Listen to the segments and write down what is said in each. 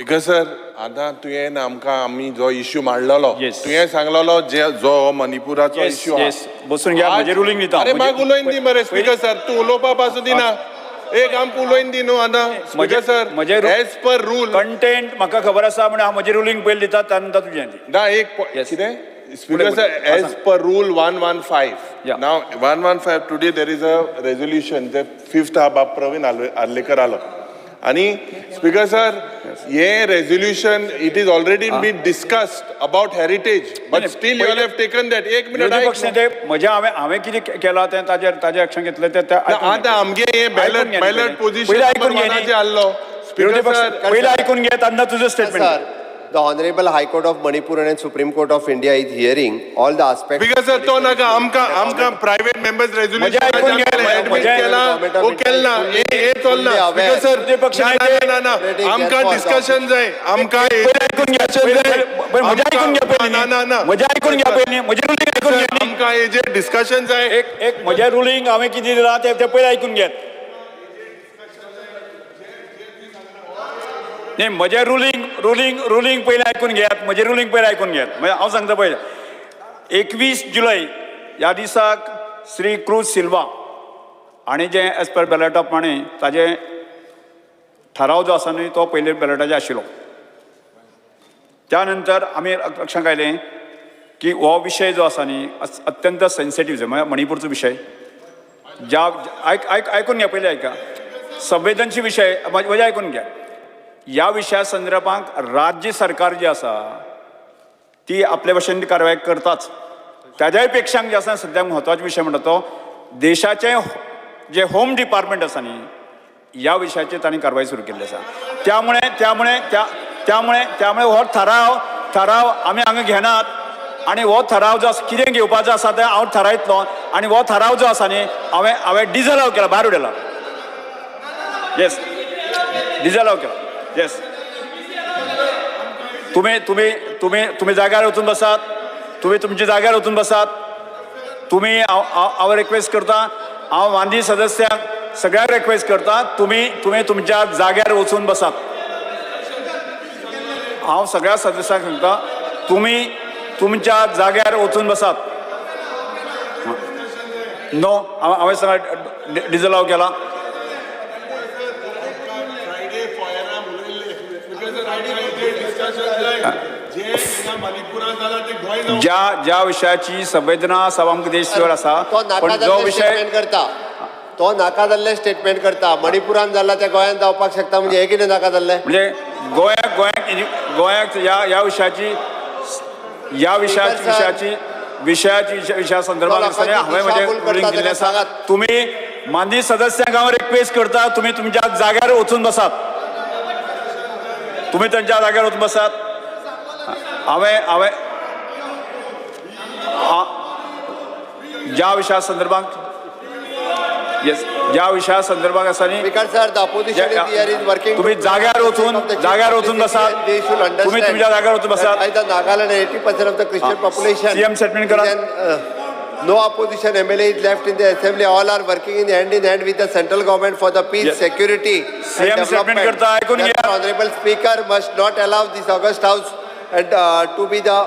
Speaker sir, आता तुवें आमकां आमी जो इश्यू मांडलेलो Yes. तुवें सांगलेलो जो मणिपुराचो इश्यू बसून घ्या, म्हजे रुलींग दिता. अरे म्हाका उलोवन दी मरे स्पीकर सर, तू उलोवपा पासून दिना. एक आमकां उलोवन दी न्हू आतां speaker sir. As per rule content म्हाका खबर आसा म्हणून हांव म्हजे रुलींग पयलीं दिता, त्यानंतर तुजें दी. ना एक कितें speaker sir, as per rule 115. Yeah. नाव 115 today there is a resolution जे 5th हा बाब प्रवीण आर्लेकर आलो आणि स्पीकर सर ये resolution it is already been discussed about heritage but still you have taken that. एक मिनिट पक्ष ते म्हज्या हांवें कितें केलां तें ताजेर एक्शन घेतलें तें आतां आमगे हे बॅलट पोझिशन पयलीं आयकून घे आल्लो स्पीकर सर. पयलीं आयकून घे, तांकां तुजो statement. Sir, the Honorable High Court of Manipur and Supreme Court of India is hearing all the aspects. Speaker sir तो नाका आमकां प्रायव्हेट मेंबर्स रेजोल्यूशन ऍडमिट केला ओ केला हे चलना स्पीकर सर. ना आमकां डिस्कशन जाय आमकां आमकां हे जे डिस्कशन जाय एक म्हजें रुलींग हांवें कितें दिलां तें पयलीं आयकून घेत. नाही म्हजें रुलींग पयलीं आयकून घेयात. म्हजें रुलींग पयलीं आयकून घेयात. म्हणजे हांव सांगता पळय, 21 जुलय ह्या दिसाक श्री क्रूज सिल्वा हांणी जें एज पर बॅलेटा प्रमाणे ताजें थाराव जो आसा न्ही तो पयले बॅलेटाचेर आशिल्लो. त्या नंतर आमी लक्षांत आयलें की हो विशय जो आसा न्ही अत्यंत सेन्सिटीव म्हणजे मणिपूरचो विशय. ज्या आयकून घ्या, पयलीं आयका. संवेदनशील विशय म्हजें आयकून घ्या. ह्या विशया संदर्भांत राज्य सरकार जी आसा ती आपले भशेन कारवाय करताच. ताज्याय पेक्षा जे आसा सद्याक म्हत्वाचो विशय म्हणटा तो देशाचें जे होम डिपार्टमेंट आसा न्ही ह्या विशयाचेर तांणी कारवाय सुरू केल्ली आसा. त्यामुळे हो थाराव आमी हांगा घेनात आनी हो थाराव जो आसा कितें घेवपाचो आसा तें हांव थारायतलो आनी हो थाराव जो आसा न्ही हांवें डिजलाव केला, भायर उडयला. येस, डिजलाव केला. येस, तुम्ही जाग्यार वचून बसात. तुम्ही तुमच्या जाग्यार वचून बसात. तुम्ही हांव रिक्वेस्ट करता, हांव माननीय सदस्यांक सगळ्यांक रिक्वेस्ट करता, तुम्ही तुमच्या जाग्यार वचून बसात. हांव सगळ्या सदस्यांक सांगता, तुम्ही तुमच्या जाग्यार वचून बसात. नो, हांवें सगळ्या डिजलाव केला. ज्या विशयाची संवेदना सभामुख देशवर आसा पण जो विषय करता तो नाका जाल्ले स्टेटमेंट करता. मणिपुरान जाल्ला त्या गोंयांत जावपाक शकता म्हणजे हे कितें नाका जाल्ले. म्हणजे गोंयाक ह्या विशया संदर्भात हांवें म्हजें दिल्लें आसा. तुम्ही माननीय सदस्यांक हांव रिक्वेस्ट करता, तुम्ही तुमच्या जाग्यार वचून बसात. तुम्ही त्यांच्या जाग्यार वचून बसात. हांवें ज्या विशया संदर्भात आसा न्ही तुम्ही जाग्यार वचून बसात. तुम्ही तुमच्या जाग्यार वचून बसात. Nagaland 80% of the Christian population. CM statement करा. No opposition MLA is left in the assembly. All are working in hand with the central government for the peace, security, CM statement करता ऐकून घ्या. Honorable Speaker must not allow this August House and to be the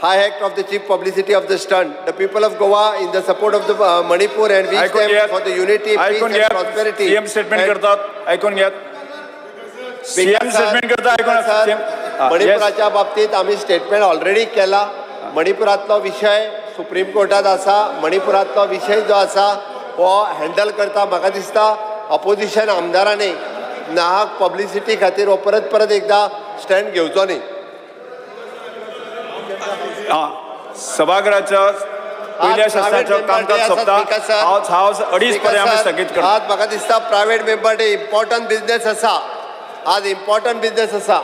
high act of the chief publicity of the stunt. The people of Goa in the support of the Manipur and wish them for the unity, peace and prosperity. CM statement करतात ऐकून घ्या. CM statement करता ऐकून. मणिपुराच्या बाबतीत आम्ही statement already केला. मणिपुरातलो विषय supreme कोर्टात आसा. मणिपुरातलो विषय जो आसा हो हँडल करता म्हाका दिसता ऑपोजिशन आमदारांनी नाहक पब्लिसिटी खातीर हो परत एकदा स्टँड घेवचो न्ही. सभागृहाचं पहिल्या शासनाचं कामकाज सोंपता. हांव 2:30 पर्यंत स्थगीत करता. आज म्हाका दिसता private member day important business आसा. आज इम्पॉर्टंट बिझनेस आसा.